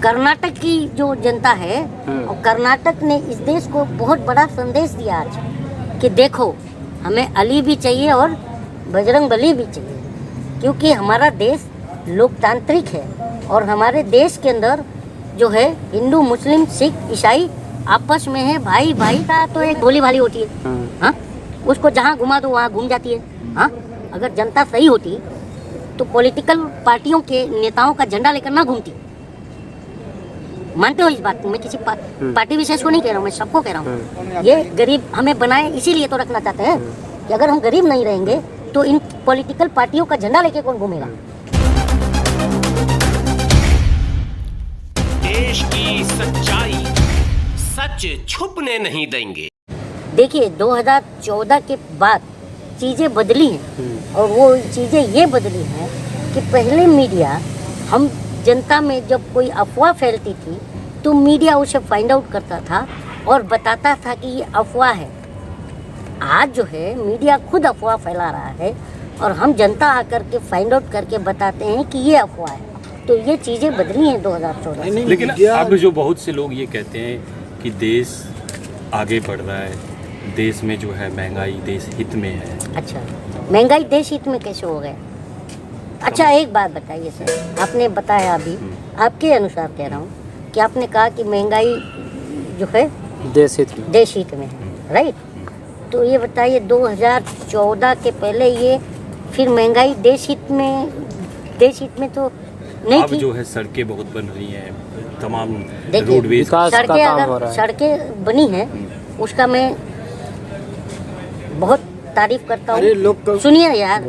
कर्नाटक की जो जनता है और कर्नाटक ने इस देश को बहुत बड़ा संदेश दिया आज कि देखो हमें अली भी चाहिए और बजरंगबली भी चाहिए, क्योंकि हमारा देश लोकतांत्रिक है और हमारे देश के अंदर जो है हिंदू मुस्लिम सिख ईसाई आपस में है, भाई भाई का तो एक भोली भाली होती है। हाँ, उसको जहाँ घुमा दो वहाँ घूम जाती है। हाँ, अगर जनता सही होती तो पॉलिटिकल पार्टियों के नेताओं का झंडा लेकर ना घूमती। मानते हो इस बात को? मैं किसी पार्टी विशेष को नहीं कह रहा हूँ, मैं सबको कह रहा हूँ। ये गरीब हमें बनाए इसीलिए तो रखना चाहते हैं कि अगर हम गरीब नहीं रहेंगे तो इन पॉलिटिकल पार्टियों का झंडा लेके कौन घूमेगा। देश की सच्चाई सच छुपने नहीं देंगे। देखिए 2014 के बाद चीज़ें बदली हैं और वो चीज़ें ये बदली हैं कि पहले मीडिया, हम जनता में जब कोई अफवाह फैलती थी तो मीडिया उसे फाइंड आउट करता था और बताता था कि ये अफवाह है। आज जो है मीडिया खुद अफवाह फैला रहा है और हम जनता आकर के फाइंड आउट करके बताते हैं कि ये अफवाह है। तो ये चीज़ें बदली हैं 2014 में। लेकिन अब जो बहुत से लोग ये कहते हैं कि देश आगे बढ़ रहा है, देश में जो है महंगाई देश हित में है। अच्छा, महंगाई देश हित में कैसे हो गया? अच्छा एक बात बताइए सर, आपने बताया अभी, आपके अनुसार कह रहा हूँ कि आपने कहा कि महंगाई जो है देश हित में है, राइट? तो ये बताइए 2014 के पहले ये फिर महंगाई देश हित में तो नहीं अब थी। जो है सड़कें बहुत बन रही हैं, तमाम देखिए रोडवेज सड़कें, अगर सड़कें बनी हैं उसका मैं बहुत तारीफ करता हूँ। सुनिए यार,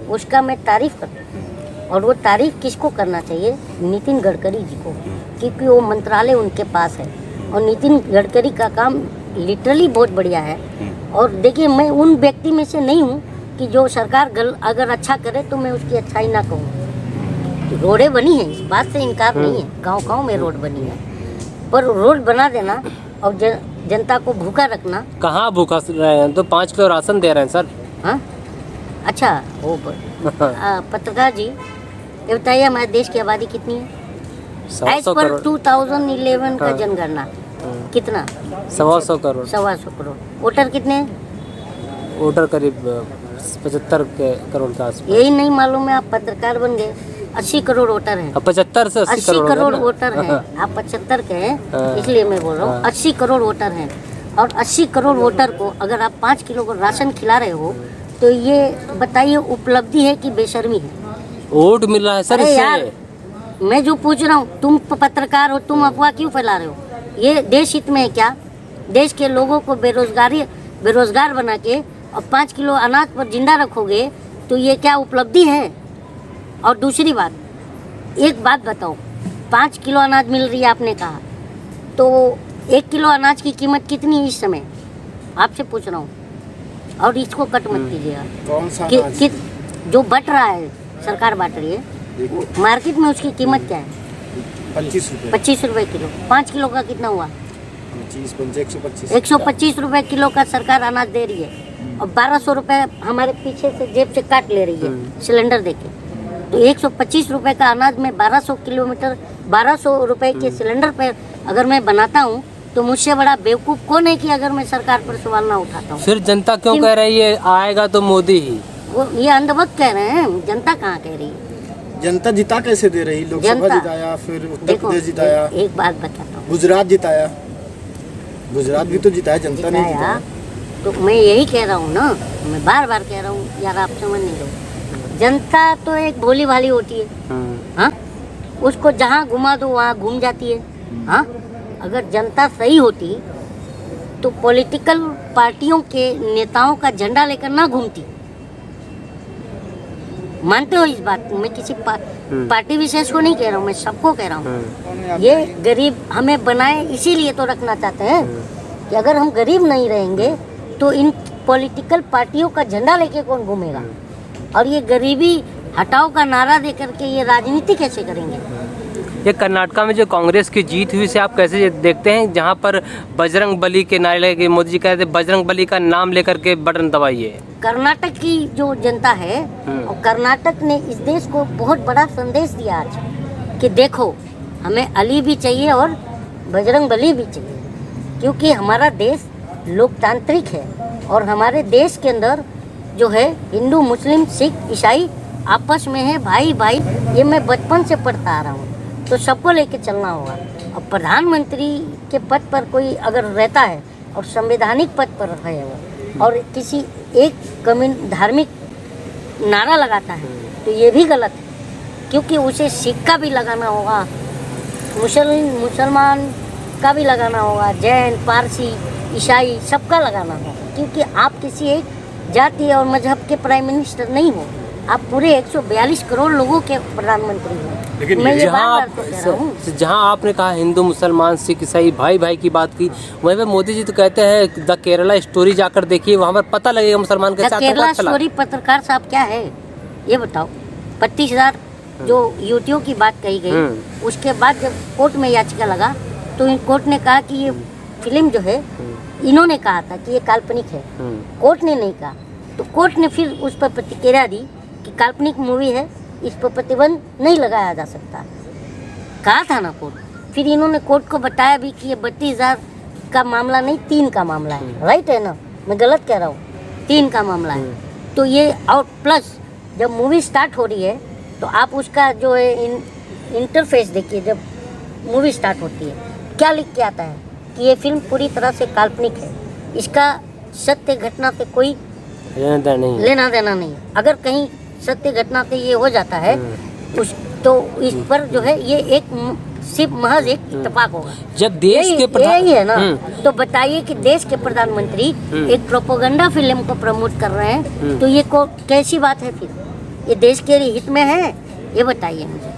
उसका मैं तारीफ करता हूँ और वो तारीफ किसको करना चाहिए? नितिन गडकरी जी को, क्योंकि वो मंत्रालय उनके पास है और नितिन गडकरी का काम लिटरली बहुत बढ़िया है। और देखिए मैं उन व्यक्ति में से नहीं हूँ कि जो सरकार अगर अच्छा करे तो मैं उसकी अच्छाई ना कहूँ। रोडें बनी हैं, इस बात से इनकार नहीं है, गांव-गांव में रोड बनी है, पर रोड बना देना और जनता को भूखा रखना। कहाँ भूखा रहे हैं? तो 5 किलो राशन दे रहे हैं सर। हाँ, अच्छा वो पत्रकार जी ये बताइए हमारे देश की आबादी कितनी है? एज पर 2011 का जनगणना कितना? 125 करोड़। 125 करोड़। वोटर कितने हैं? वोटर करीब 75 करोड़ के आसपास। यही नहीं मालूम है? आप पत्रकार बन गए। 80 करोड़ वोटर हैं। 75 से 80 करोड़ वोटर हैं। आप 75 के हैं इसलिए मैं बोल रहा हूँ 80 करोड़ वोटर हैं। और 80 करोड़ वोटर को अगर आप 5 किलो को राशन खिला रहे हो तो ये बताइए उपलब्धि है कि बेशर्मी है? वोट मिल रहा है सर इससे। यार मैं जो पूछ रहा हूँ, तुम पत्रकार हो, तुम अफवाह क्यों फैला रहे हो? ये देश हित में है क्या? देश के लोगों को बेरोजगार बना के और 5 किलो अनाज पर जिंदा रखोगे तो ये क्या उपलब्धि है? और दूसरी बात, एक बात बताओ, 5 किलो अनाज मिल रही है आपने कहा, तो 1 किलो अनाज की कीमत कितनी है इस समय? आपसे पूछ रहा हूँ। और इसको कट मत कीजिएगा। कौन सा जो बट रहा है, सरकार बांट रही है, मार्केट में उसकी कीमत क्या है? 25 रुपये किलो। 5 किलो का कितना हुआ? 125 रुपये किलो का सरकार अनाज दे रही है और 1200 रुपये हमारे पीछे से जेब से काट ले रही है सिलेंडर देके। तो 125 रुपये का अनाज में 1200 रुपये के सिलेंडर पे अगर मैं बनाता हूँ तो मुझसे बड़ा बेवकूफ़ कौन है कि अगर मैं सरकार पर सवाल ना उठाता हूँ। फिर जनता क्यों कह रही है आएगा तो मोदी ही? वो ये अंधभक्त कह रहे हैं, जनता कहाँ कह रही है? जनता जिता कैसे दे रही? लोकसभा जिताया, फिर उत्तर प्रदेश जिताया, एक बात बताता हूँ, गुजरात जिताया। गुजरात भी तो जिताया, जनता नहीं जिताया। तो मैं यही कह रहा हूँ ना, मैं बार बार कह रहा हूँ यार, आप समझ नहीं रहे। जनता तो एक भोली भाली होती है। हाँ, उसको जहाँ घुमा दो वहाँ घूम जाती है। हाँ, अगर जनता सही होती तो पॉलिटिकल पार्टियों के नेताओं का झंडा लेकर ना घूमती। मानते हो इस बात को? मैं किसी पार्टी विशेष को नहीं कह रहा हूँ, मैं सबको कह रहा हूँ। ये गरीब हमें बनाए इसीलिए तो रखना चाहते हैं कि अगर हम गरीब नहीं रहेंगे तो इन पॉलिटिकल पार्टियों का झंडा लेके कौन घूमेगा। और ये गरीबी हटाओ का नारा दे करके ये राजनीति कैसे करेंगे? ये कर्नाटका में जो कांग्रेस की जीत हुई से आप कैसे देखते हैं, जहां पर बजरंग बली के नारे लगे, मोदी जी कहते हैं बजरंग बली का नाम लेकर के बटन दबाइए। कर्नाटक की जो जनता है और कर्नाटक ने इस देश को बहुत बड़ा संदेश दिया आज कि देखो हमें अली भी चाहिए और बजरंग बली भी चाहिए, क्योंकि हमारा देश लोकतांत्रिक है और हमारे देश के अंदर जो है हिंदू मुस्लिम सिख ईसाई आपस में है भाई भाई। ये मैं बचपन से पढ़ता आ रहा हूँ, तो सबको लेके चलना होगा। अब प्रधानमंत्री के पद पर कोई अगर रहता है और संवैधानिक पद पर है वो और किसी एक धार्मिक नारा लगाता है तो ये भी गलत है, क्योंकि उसे सिक्का भी लगाना होगा, मुसलमान का भी लगाना होगा, जैन पारसी ईसाई सबका लगाना होगा, क्योंकि आप किसी एक जाति और मजहब के प्राइम मिनिस्टर नहीं हो, आप पूरे 142 करोड़ लोगों के प्रधानमंत्री हो। लेकिन मैं ये जहाँ बार-बार तो कह रहा हूँ। जहाँ आपने कहा हिंदू मुसलमान सिख ईसाई भाई भाई की बात की, वहीं पे मोदी जी तो कहते हैं द केरला स्टोरी जाकर देखिए, वहाँ पर पता लगेगा मुसलमान के साथ केरला स्टोरी पत्रकार साहब क्या है ये बताओ। 25,000 जो युवतियों की बात कही गई, उसके बाद जब कोर्ट में याचिका लगा तो इन कोर्ट ने कहा कि ये फिल्म जो है इन्होंने कहा था कि ये काल्पनिक है, कोर्ट ने नहीं कहा। तो कोर्ट ने फिर उस पर प्रतिक्रिया दी कि काल्पनिक मूवी है, इस पर प्रतिबंध नहीं लगाया जा सकता, कहा था ना कोर्ट। फिर इन्होंने कोर्ट को बताया भी कि ये 32,000 का मामला नहीं 3 का मामला है, राइट है ना, मैं गलत कह रहा हूँ, 3 का मामला है। तो ये और प्लस जब मूवी स्टार्ट हो रही है तो आप उसका जो है इंटरफेस देखिए, जब मूवी स्टार्ट होती है क्या लिख के आता है कि ये फिल्म पूरी तरह से काल्पनिक है, इसका सत्य घटना से कोई लेना देना नहीं। अगर कहीं सत्य घटना से ये हो जाता है उस तो इस पर जो है ये एक सिर्फ महज एक इत्तेफाक होगा। जब देश के यही है ना, तो बताइए कि देश के प्रधानमंत्री एक प्रोपोगंडा फिल्म को प्रमोट कर रहे हैं, तो ये कैसी बात है? फिर ये देश के हित में है? ये बताइए मुझे,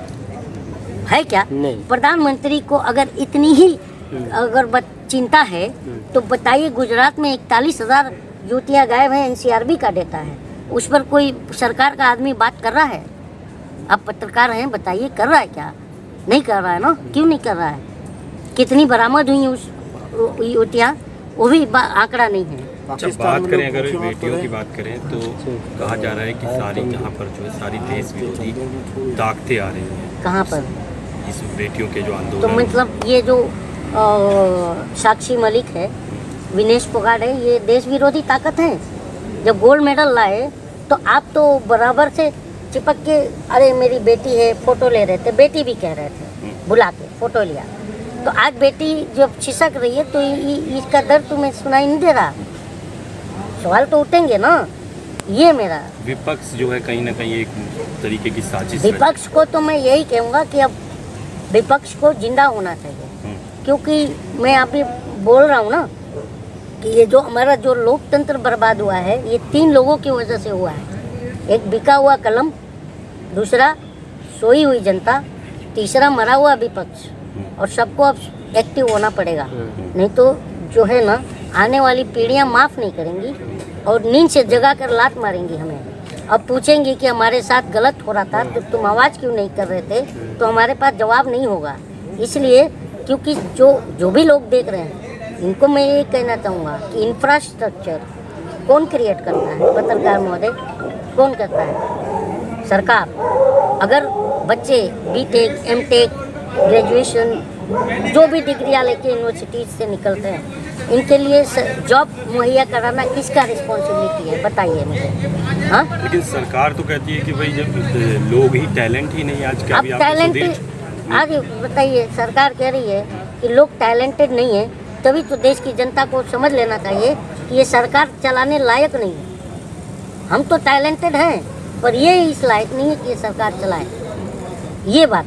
है क्या? प्रधानमंत्री को अगर इतनी ही अगर चिंता है तो बताइए, गुजरात में 41,000 युवतियाँ गायब हैं, NCRB का डेटा है, उस पर कोई सरकार का आदमी बात कर रहा है? आप पत्रकार हैं, बताइए कर रहा है क्या? नहीं कर रहा है ना, क्यों नहीं कर रहा है? कितनी बरामद हुई उस युवतियाँ, वो भी आंकड़ा नहीं है। जब बात करें अगर बेटियों की बात करें तो कहा जा रहा है कि सारी यहाँ पर जो है सारी देश विरोधी ताकतें आ रही हैं। कहाँ पर? इस बेटियों के जो आंदोलन, तो मतलब ये जो साक्षी मलिक है, विनेश फोगाट है, ये देश विरोधी ताकत है। जब गोल्ड मेडल लाए तो आप तो बराबर से चिपक के अरे मेरी बेटी है फोटो ले रहे थे, बेटी भी कह रहे थे, बुला के फोटो लिया। तो आज बेटी जब छिसक रही है तो इसका दर्द तुम्हें सुनाई नहीं दे रहा? सवाल तो उठेंगे ना। ये मेरा विपक्ष जो है कहीं ना कहीं एक तरीके की साजिश। विपक्ष को तो मैं यही कहूँगा कि अब विपक्ष को जिंदा होना चाहिए, क्योंकि मैं अभी बोल रहा हूँ ना कि ये जो हमारा जो लोकतंत्र बर्बाद हुआ है, ये 3 लोगों की वजह से हुआ है। एक बिका हुआ कलम, दूसरा सोई हुई जनता, तीसरा मरा हुआ विपक्ष। और सबको अब एक्टिव होना पड़ेगा, नहीं तो जो है ना आने वाली पीढ़ियां माफ़ नहीं करेंगी और नींद से जगा कर लात मारेंगी हमें। अब पूछेंगे कि हमारे साथ गलत हो रहा था तो तुम आवाज़ क्यों नहीं कर रहे थे, तो हमारे पास जवाब नहीं होगा। इसलिए क्योंकि जो भी लोग देख रहे हैं, इनको मैं ये कहना चाहूँगा कि इंफ्रास्ट्रक्चर कौन क्रिएट करता है? पत्रकार महोदय, कौन करता है? सरकार। अगर बच्चे BTech, MTech, ग्रेजुएशन जो भी डिग्रियाँ लेके यूनिवर्सिटीज से निकलते हैं, इनके लिए जॉब मुहैया कराना किसका रिस्पॉन्सिबिलिटी है? बताइए मुझे। हाँ, लेकिन सरकार तो कहती है कि भाई जब लोग ही टैलेंट ही नहीं, आज क्या अब टैलेंटेड, आगे बताइए। सरकार कह रही है कि लोग टैलेंटेड नहीं है, तभी तो देश की जनता को समझ लेना चाहिए कि ये सरकार चलाने लायक नहीं है। हम तो टैलेंटेड हैं, पर ये इस लायक नहीं है कि ये सरकार चलाए। ये बात।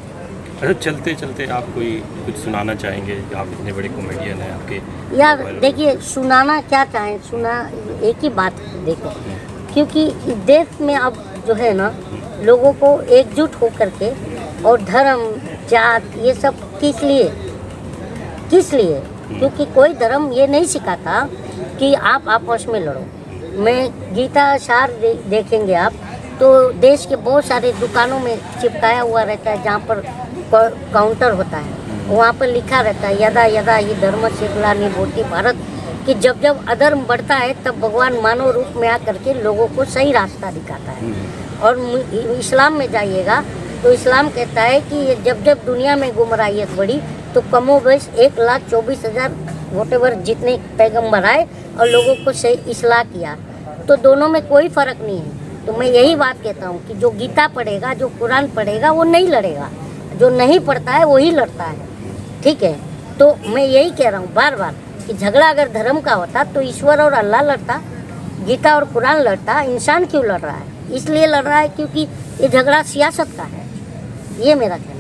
अच्छा, चलते चलते आप कोई कुछ सुनाना चाहेंगे? आप इतने बड़े कॉमेडियन हैं, आपके यार देखिए, सुनाना क्या चाहें, सुना एक ही बात देखो, क्योंकि देश में अब जो है ना लोगों को एकजुट होकर के, और धर्म जात ये सब किस लिए? क्योंकि कोई धर्म ये नहीं सिखाता कि आप आपस में लड़ो। मैं गीता सार देखेंगे आप तो देश के बहुत सारे दुकानों में चिपकाया हुआ रहता है, जहाँ पर काउंटर होता है, वहाँ पर लिखा रहता है यदा यदा ही धर्म से ग्लानिर्भूति भारत, कि जब जब अधर्म बढ़ता है तब भगवान मानव रूप में आकर के लोगों को सही रास्ता दिखाता है। और इस्लाम में जाइएगा तो इस्लाम कहता है कि ये जब जब दुनिया में गुमराहियत बढ़ी तो कमोबेश 1,24,000 वोटेवर जितने पैगंबर आए और लोगों को सही इस्लाह किया, तो दोनों में कोई फ़र्क नहीं है। तो मैं यही बात कहता हूँ कि जो गीता पढ़ेगा, जो कुरान पढ़ेगा वो नहीं लड़ेगा, जो नहीं पढ़ता है वही लड़ता है, ठीक है। तो मैं यही कह रहा हूँ बार बार कि झगड़ा अगर धर्म का होता तो ईश्वर और अल्लाह लड़ता, गीता और कुरान लड़ता। इंसान क्यों लड़ रहा है? इसलिए लड़ रहा है क्योंकि ये झगड़ा सियासत का है, ये मेरा कहना है।